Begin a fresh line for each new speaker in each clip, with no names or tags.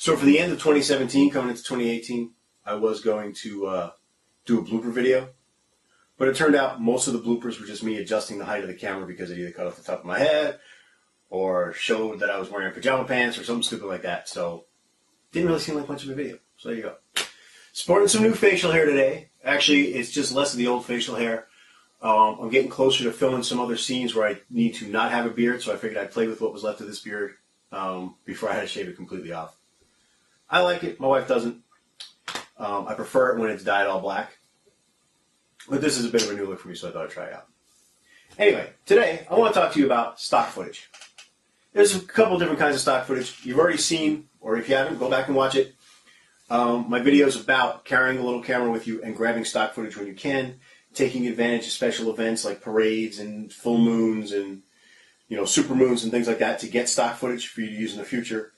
So for the end of 2017, coming into 2018, I was going to do a blooper video. But it turned out most of the bloopers were just me adjusting the height of the camera because it either cut off the top of my head or showed that I was wearing pajama pants or something stupid like that. So didn't really seem like much of a video. So there you go. Sporting some new facial hair today. Actually, it's just less of the old facial hair. I'm getting closer to filming some other scenes where I need to not have a beard, so I figured I'd play with what was left of this beard before I had to shave it completely off. I like it. My wife doesn't. I prefer it when it's dyed all black. But this is a bit of a new look for me, so I thought I'd try it out. Anyway, today I want to talk to you about stock footage. There's a couple different kinds of stock footage. You've already seen, or if you haven't, go back and watch it. My video is about carrying a little camera with you and grabbing stock footage when you can, taking advantage of special events like parades and full moons and super moons and things like that to get stock footage for you to use in the future.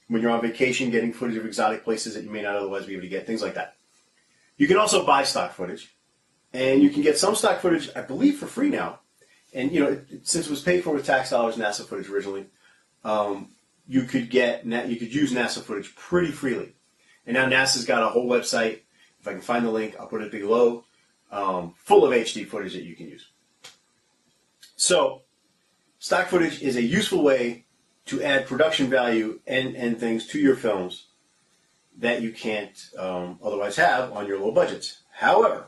When you're on vacation, getting footage of exotic places that you may not otherwise be able to get, things like that. You can also buy stock footage, and you can get some stock footage, I believe, for free now. And since it was paid for with tax dollars, NASA footage originally, you could use NASA footage pretty freely. And now NASA's got a whole website. If I can find the link, I'll put it below, full of HD footage that you can use. So, stock footage is a useful way to add production value and things to your films that you can't otherwise have on your low budgets. However,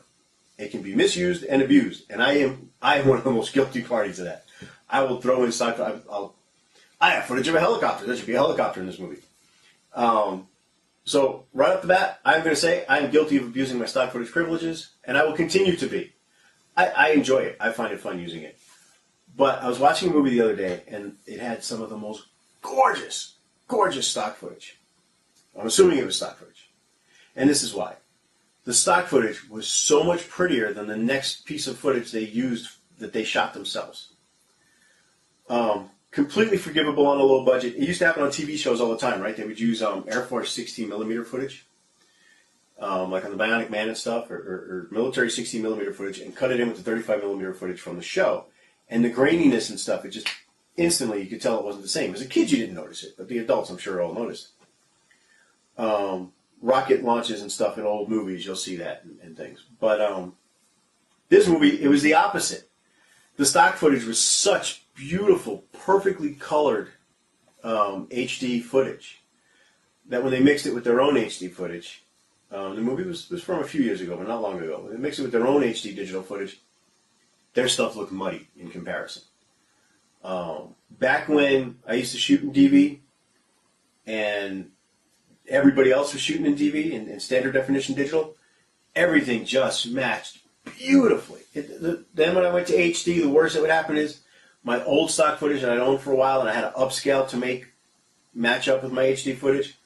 it can be misused and abused, and I am one of the most guilty parties of that. I will throw in stock. I have footage of a helicopter. There should be a helicopter in this movie. So right off the bat, I'm going to say I am guilty of abusing my stock footage privileges, and I will continue to be. I enjoy it. I find it fun using it. But I was watching a movie the other day, and it had some of the most gorgeous, gorgeous stock footage. I'm assuming it was stock footage. And this is why. The stock footage was so much prettier than the next piece of footage they used that they shot themselves. Completely forgivable on a low budget. It used to happen on TV shows all the time, right? They would use Air Force 16mm footage, like on the Bionic Man and stuff, or military 16mm footage, and cut it in with the 35mm footage from the show. And the graininess and stuff, it just instantly you could tell it wasn't the same. As a kid, you didn't notice it, but the adults, I'm sure, all noticed. Rocket launches and stuff in old movies, you'll see that and things. But this movie, it was the opposite. The stock footage was such beautiful, perfectly colored HD footage that when they mixed it with their own HD footage, the movie was from a few years ago, but not long ago. When they mixed it with their own HD digital footage, their stuff looked muddy in comparison. Back when I used to shoot in DV and everybody else was shooting in DV and standard definition digital, everything just matched beautifully. Then when I went to HD, the worst that would happen is my old stock footage that I'd owned for a while and I had to upscale to match up with my HD footage,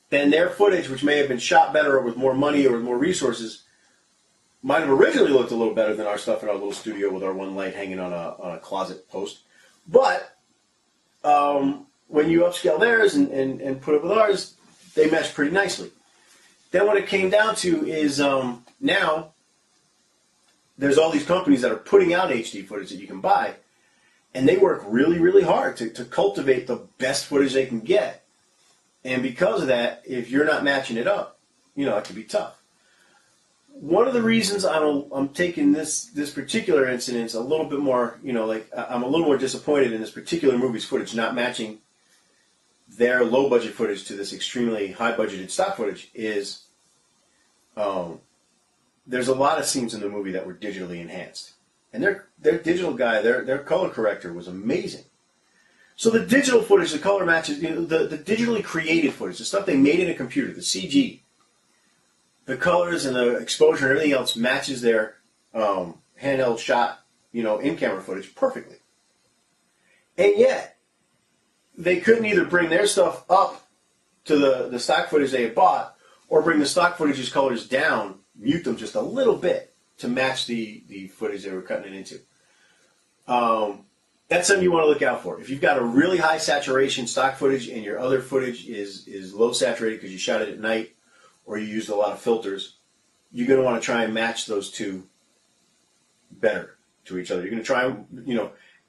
then their footage, which may have been shot better or with more money or with more resources, might have originally looked a little better than our stuff in our little studio with our one light hanging on a closet post. But when you upscale theirs and put it with ours, they mesh pretty nicely. Then what it came down to is now there's all these companies that are putting out HD footage that you can buy, and they work really, really hard to cultivate the best footage they can get. And because of that, if you're not matching it up, it can be tough. One of the reasons I'm taking this particular incident a little bit more, I'm a little more disappointed in this particular movie's footage not matching their low-budget footage to this extremely high-budgeted stock footage is there's a lot of scenes in the movie that were digitally enhanced. And their digital guy, their color corrector was amazing. So the digital footage, the color matches, the digitally created footage, the stuff they made in a computer, the CG, the colors and the exposure and everything else matches their handheld shot, in-camera footage perfectly. And yet, they couldn't either bring their stuff up to the stock footage they had bought or bring the stock footage's colors down, mute them just a little bit to match the footage they were cutting it into. That's something you want to look out for. If you've got a really high saturation stock footage and your other footage is low saturated because you shot it at night or you used a lot of filters, you're going to want to try and match those two better to each other. You're going to try,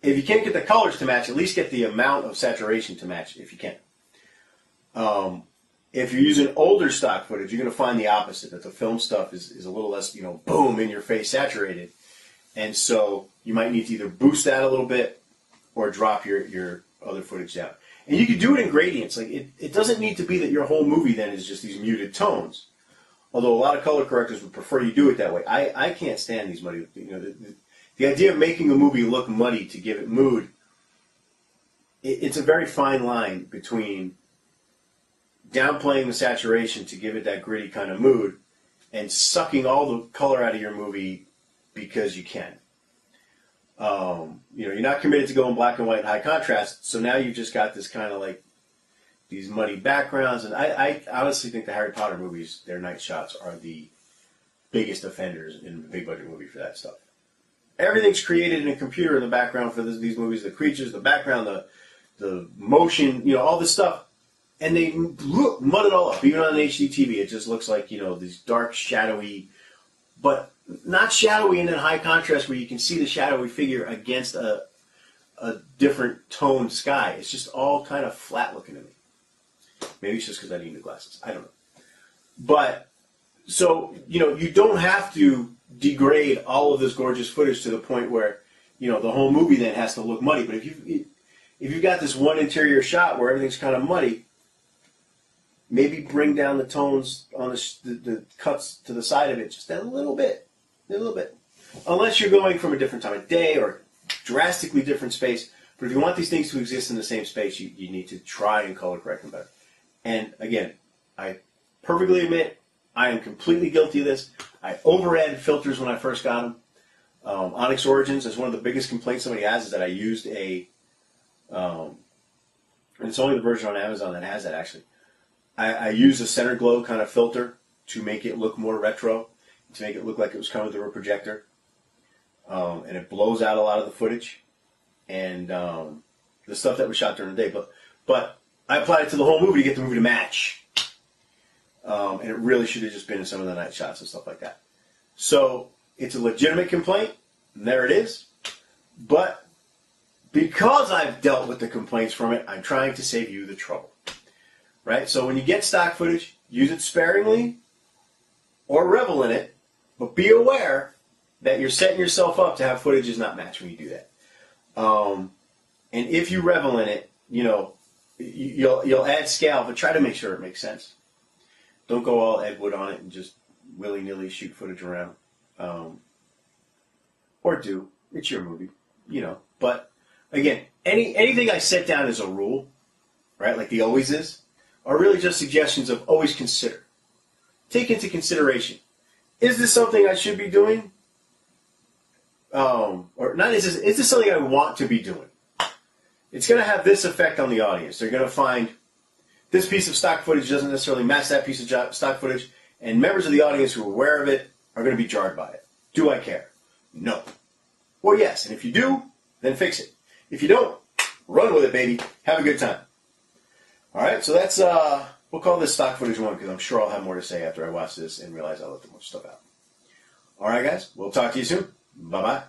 if you can't get the colors to match, at least get the amount of saturation to match if you can. If you're using older stock footage, you're going to find the opposite, that the film stuff is a little less, boom, in your face saturated. And so you might need to either boost that a little bit or drop your other footage down. And you can do it in gradients. Like it doesn't need to be that your whole movie then is just these muted tones. Although a lot of color correctors would prefer you do it that way. I can't stand these muddy, the idea of making a movie look muddy to give it mood, it's a very fine line between downplaying the saturation to give it that gritty kind of mood and sucking all the color out of your movie because you can. You're not committed to going black and white and high contrast, so now you've just got this kind of like these muddy backgrounds. And I honestly think the Harry Potter movies, their night shots are the biggest offenders in a big budget movie for that stuff. Everything's created in a computer in the background for these movies, the creatures, the background, the motion, all this stuff. And they mud it all up. Even on an HD TV, it just looks like, these dark, shadowy, but not shadowy and then high contrast where you can see the shadowy figure against a different toned sky. It's just all kind of flat looking to me. Maybe it's just because I need new glasses. I don't know. But, so, you don't have to degrade all of this gorgeous footage to the point where, the whole movie then has to look muddy. But if you've got this one interior shot where everything's kind of muddy, maybe bring down the tones on the cuts to the side of it just a little bit. Unless you're going from a different time of day or drastically different space. But if you want these things to exist in the same space, you need to try and color correct them better. And again, I perfectly admit I am completely guilty of this. I over-added filters when I first got them. Onyx Origins is one of the biggest complaints somebody has is that I used and it's only the version on Amazon that has that actually. I used a center glow kind of filter to make it look more retro, to make it look like it was coming through a projector. And it blows out a lot of the footage and the stuff that was shot during the day. But I applied it to the whole movie to get the movie to match. And it really should have just been in some of the night shots and stuff like that. So it's a legitimate complaint, and there it is. But because I've dealt with the complaints from it, I'm trying to save you the trouble. Right? So when you get stock footage, use it sparingly or revel in it, but be aware that you're setting yourself up to have footage is not matched when you do that. And if you revel in it, you'll add scale, but try to make sure it makes sense. Don't go all Ed Wood on it and just willy-nilly shoot footage around. Or do. It's your movie, But again, anything I set down as a rule, right, like the always is, are really just suggestions of always consider. Take into consideration, is this something I should be doing? Or not, is this something I want to be doing? It's going to have this effect on the audience. They're going to find this piece of stock footage doesn't necessarily match that piece of stock footage, and members of the audience who are aware of it are going to be jarred by it. Do I care? No. Or yes, and if you do, then fix it. If you don't, run with it, baby. Have a good time. All right, so that's, we'll call this stock footage 1 because I'm sure I'll have more to say after I watch this and realize I left too much stuff out. All right, guys, we'll talk to you soon. Bye-bye.